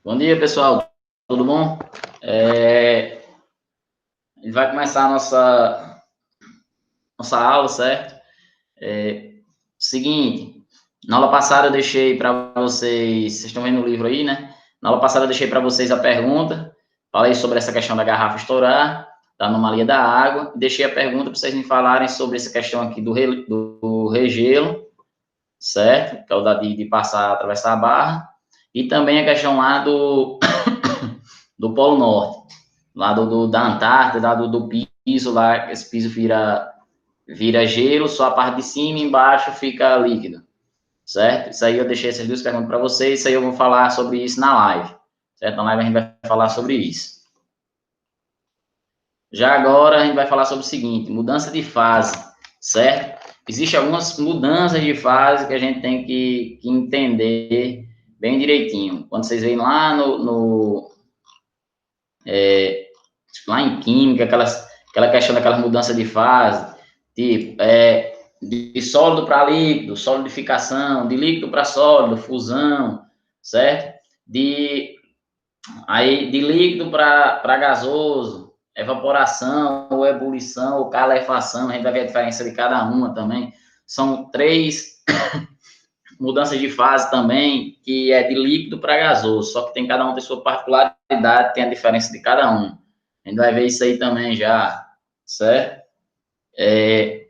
Bom dia, pessoal. Tudo bom? A gente vai começar a nossa aula, certo? Seguinte, na aula passada eu deixei para vocês estão vendo o livro aí, né? Na aula passada eu deixei para vocês a pergunta, falei sobre essa questão da garrafa estourar, da anomalia da água, deixei a pergunta para vocês me falarem sobre essa questão aqui do regelo, certo? Que é o de passar, atravessar a barra, e também a questão lá do Polo Norte, lá da Antártida, do piso lá, esse piso vira gelo, só a parte de cima e embaixo fica líquido, certo? Isso aí eu deixei essas duas perguntas para vocês, isso aí eu vou falar sobre isso na live, certo? Na live a gente vai falar sobre isso. Já agora a gente vai falar sobre o seguinte, mudança de fase, certo? Existem algumas mudanças de fase que a gente tem que entender bem direitinho. Quando vocês veem lá lá em química, aquela questão daquela mudança de fase, tipo, de sólido para líquido, solidificação, de líquido para sólido, fusão, certo? De líquido para gasoso, evaporação, ou ebulição, ou calefação, a gente vai ver a diferença de cada uma também. São três mudanças de fase também, que é de líquido para gasoso, só que tem cada um tem sua particularidade, tem a diferença de cada um. A gente vai ver isso aí também já, certo? Deixa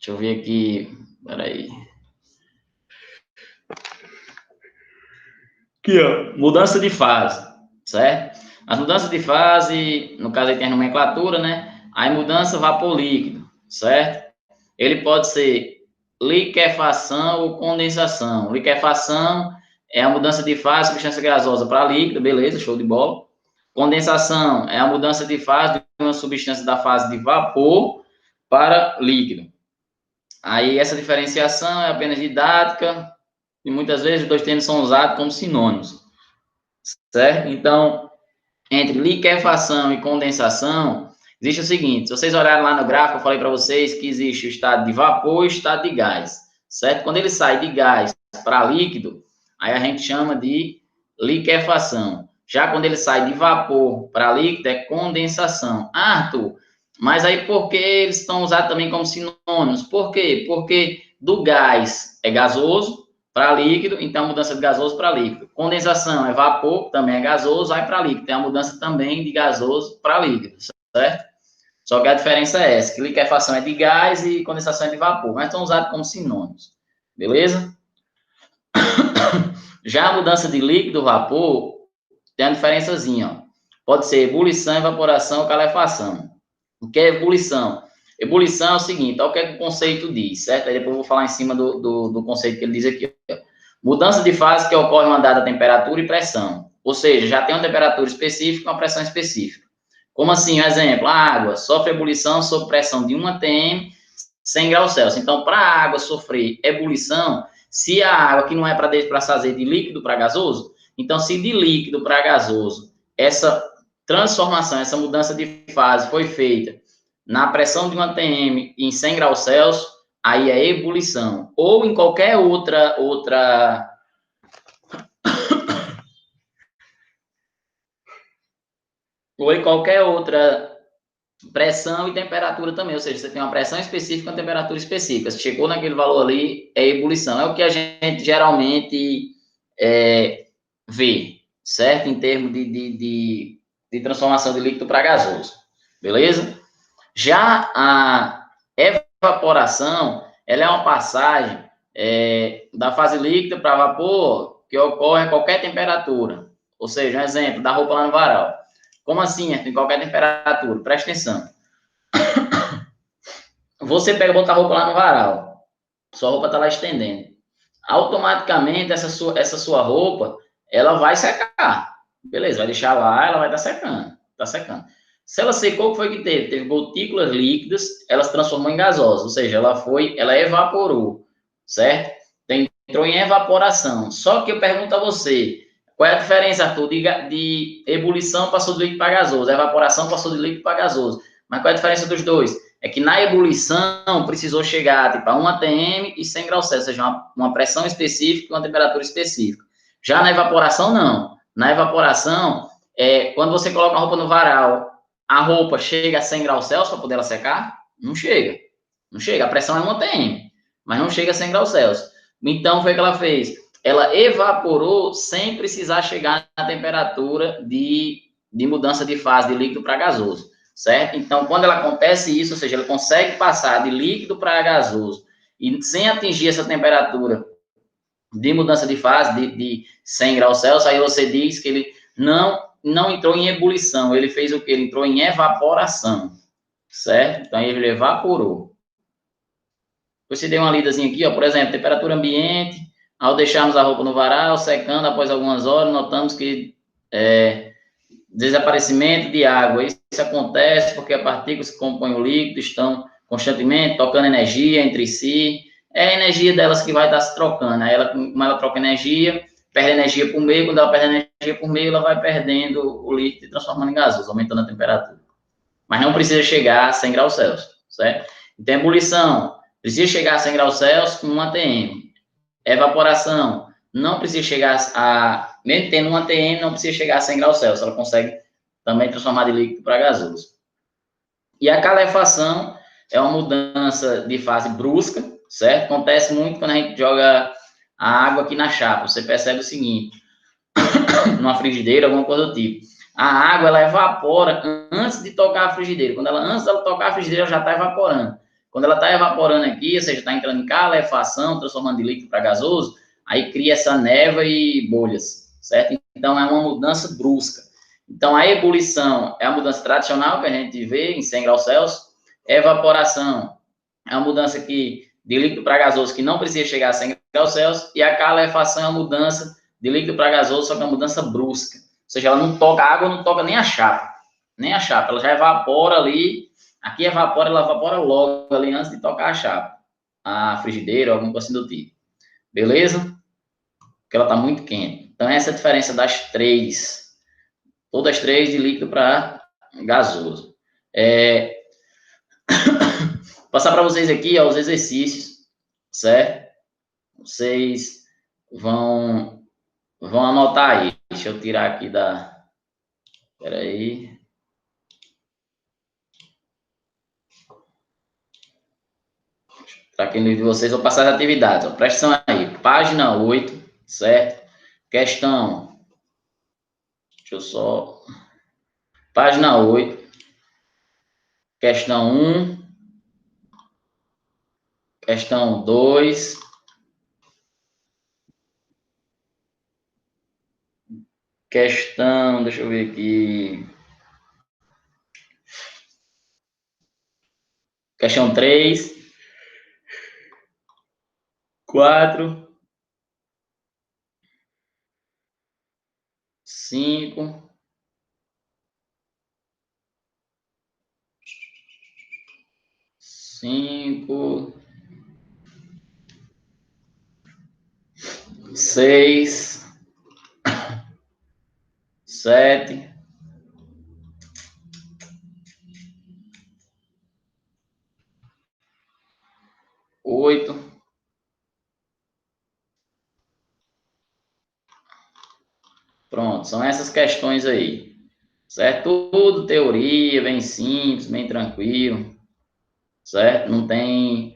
eu ver aqui, peraí. Aqui, ó, mudança de fase, certo? As mudanças de fase, no caso aí tem a nomenclatura, né? Aí mudança vapor líquido, certo? Ele pode ser liquefação ou condensação. Liquefação é a mudança de fase, substância gasosa para líquido, beleza, show de bola. Condensação é a mudança de fase de uma substância da fase de vapor para líquido. Aí essa diferenciação é apenas didática e muitas vezes os dois termos são usados como sinônimos, certo? Então, entre liquefação e condensação, existe o seguinte, se vocês olharem lá no gráfico, eu falei para vocês que existe o estado de vapor e o estado de gás, certo? Quando ele sai de gás para líquido, aí a gente chama de liquefação. Já quando ele sai de vapor para líquido, é condensação. Ah, Arthur, mas aí por que eles estão usados também como sinônimos? Por quê? Porque do gás é gasoso para líquido, então mudança de gasoso para líquido. Condensação é vapor, também é gasoso, vai para líquido. Tem a mudança também de gasoso para líquido, certo? Só que a diferença é essa, que liquefação é de gás e condensação é de vapor, mas estão usados como sinônimos, beleza? Já a mudança de líquido vapor tem uma diferençazinha, ó. Pode ser ebulição, evaporação ou calefação. O que é ebulição? Ebulição é o seguinte, olha o que, é que o conceito diz, certo? Aí depois eu vou falar em cima do conceito que ele diz aqui. Ó. Mudança de fase que ocorre uma dada temperatura e pressão. Ou seja, já tem uma temperatura específica e uma pressão específica. Como assim? Um exemplo, a água sofre ebulição sob pressão de 1 atm, 100 graus Celsius. Então, para a água sofrer ebulição, se a água que não é para fazer de líquido para gasoso, então se de líquido para gasoso, essa transformação, essa mudança de fase foi feita na pressão de 1 atm em 100 graus Celsius, aí é ebulição. Ou em qualquer outra ou em qualquer outra pressão e temperatura também, ou seja, você tem uma pressão específica e uma temperatura específica. Se chegou naquele valor ali, é ebulição. É o que a gente geralmente vê, certo? Em termos de transformação de líquido para gasoso, beleza? Já a evaporação, ela é uma passagem da fase líquida para vapor que ocorre a qualquer temperatura. Ou seja, um exemplo, da roupa lá no varal. Como assim, em qualquer temperatura? Presta atenção. Você pega e bota a roupa lá no varal. Sua roupa está lá estendendo. Automaticamente, essa sua roupa, ela vai secar. Beleza, vai deixar lá, ela vai estar secando. Está secando. Se ela secou, o que foi que teve? Teve gotículas líquidas, ela se transformou em gasosa. Ou seja, ela evaporou. Certo? Entrou em evaporação. Só que eu pergunto a você, qual é a diferença, Arthur, de ebulição passou de líquido para gasoso, evaporação passou de líquido para gasoso. Mas qual é a diferença dos dois? é que na ebulição precisou chegar tipo, a 1 atm e 100 graus Celsius, ou seja, uma pressão específica e uma temperatura específica. Já na evaporação, não. Na evaporação, quando você coloca a roupa no varal, a roupa chega a 100 graus Celsius para poder ela secar? Não chega. Não chega. A pressão é 1 atm, mas não chega a 100 graus Celsius. Então, foi o que ela fez. Ela evaporou sem precisar chegar na temperatura de mudança de fase de líquido para gasoso, certo? Então, quando ela acontece isso, ou seja, ela consegue passar de líquido para gasoso e sem atingir essa temperatura de mudança de fase de 100 graus Celsius, aí você diz que ele não entrou em ebulição, ele fez o que? Ele entrou em evaporação, certo? Então, ele evaporou. Você deu uma lidazinha aqui, ó, por exemplo, temperatura ambiente, ao deixarmos a roupa no varal, secando após algumas horas, notamos que desaparecimento de água. Isso acontece porque as partículas que compõem o líquido estão constantemente trocando energia entre si. É a energia delas que vai estar se trocando. Aí, como ela troca energia, perde energia por meio. Quando ela perde energia por meio, ela vai perdendo o líquido e transformando em gasoso, aumentando a temperatura. Mas não precisa chegar a 100 graus Celsius, certo? Então, ebulição, precisa chegar a 100 graus Celsius com 1 atm. Evaporação, não precisa chegar a... Mesmo tendo 1 atm, não precisa chegar a 100 graus Celsius. Ela consegue também transformar de líquido para gasoso. E a calefação é uma mudança de fase brusca, certo? Acontece muito quando a gente joga a água aqui na chapa. Você percebe o seguinte, numa frigideira, alguma coisa do tipo. A água, ela evapora antes de tocar a frigideira. Antes dela tocar a frigideira, ela já está evaporando. Quando ela está evaporando aqui, ou seja, está entrando em calefação, transformando de líquido para gasoso, aí cria essa névoa e bolhas, certo? Então, é uma mudança brusca. Então, a ebulição é a mudança tradicional que a gente vê em 100 graus Celsius. Evaporação é uma mudança de líquido para gasoso que não precisa chegar a 100 graus Celsius. E a calefação é uma mudança de líquido para gasoso, só que é uma mudança brusca. Ou seja, ela não toca a água, não toca nem a chapa. Nem a chapa, ela já evapora ali. Aqui evapora, ela evapora logo ali antes de tocar a chapa. A frigideira, alguma coisa assim do tipo. Beleza? Porque ela está muito quente. Então, essa é a diferença das três. Todas as três de líquido para gasoso. Passar para vocês aqui ó, os exercícios, certo? Vocês vão anotar aí. Deixa eu tirar aqui da... Espera aí. Para quem não viu vocês, vou passar as atividades. Ó. Presta atenção aí. Página 8, certo? Questão... Deixa eu só... Página 8. Questão 1. Questão 2. Questão... Deixa eu ver aqui... Questão 3. 4. 5. 5, 6, 7, 8. Pronto, são essas questões aí, certo? Tudo teoria, bem simples, bem tranquilo, certo? Não tem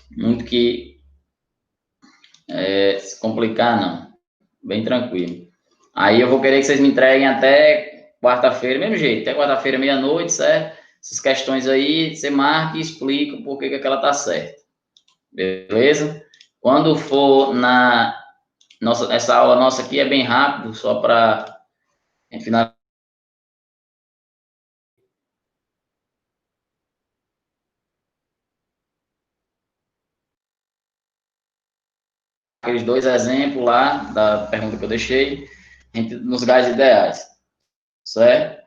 muito que se complicar, não. Bem tranquilo. Aí eu vou querer que vocês me entreguem até quarta-feira, mesmo jeito, até quarta-feira, meia-noite, certo? Essas questões aí, você marca e explica o porquê que aquela tá certa. Beleza? Quando for essa aula nossa aqui é bem rápido, só para finalizar. Aqueles 2 exemplos lá da pergunta que eu deixei, nos gás ideais, certo?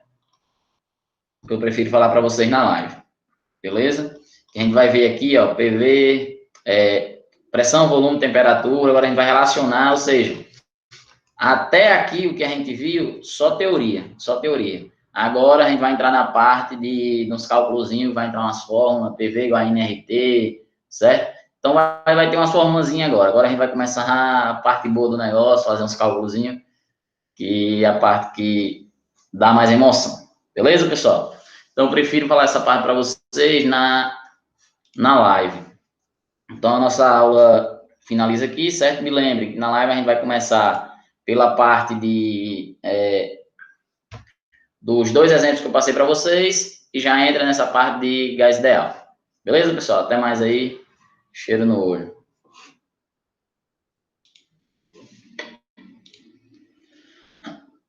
Que eu prefiro falar para vocês na live, beleza? A gente vai ver aqui, ó, PV, pressão, volume, temperatura, agora a gente vai relacionar, ou seja, até aqui o que a gente viu, só teoria, só teoria. Agora a gente vai entrar na parte de uns cálculos, vai entrar umas fórmulas, PV igual a NRT, certo? Então vai ter umas formulazinhas agora. Agora a gente vai começar a parte boa do negócio, fazer uns cálculos, que é a parte que dá mais emoção. Beleza, pessoal? Então eu prefiro falar essa parte para vocês na live. Então a nossa aula finaliza aqui, certo? Me lembre que na live a gente vai começar pela parte dos dois exemplos que eu passei para vocês e já entra nessa parte de gás ideal. Beleza, pessoal? Até mais aí. Cheiro no olho.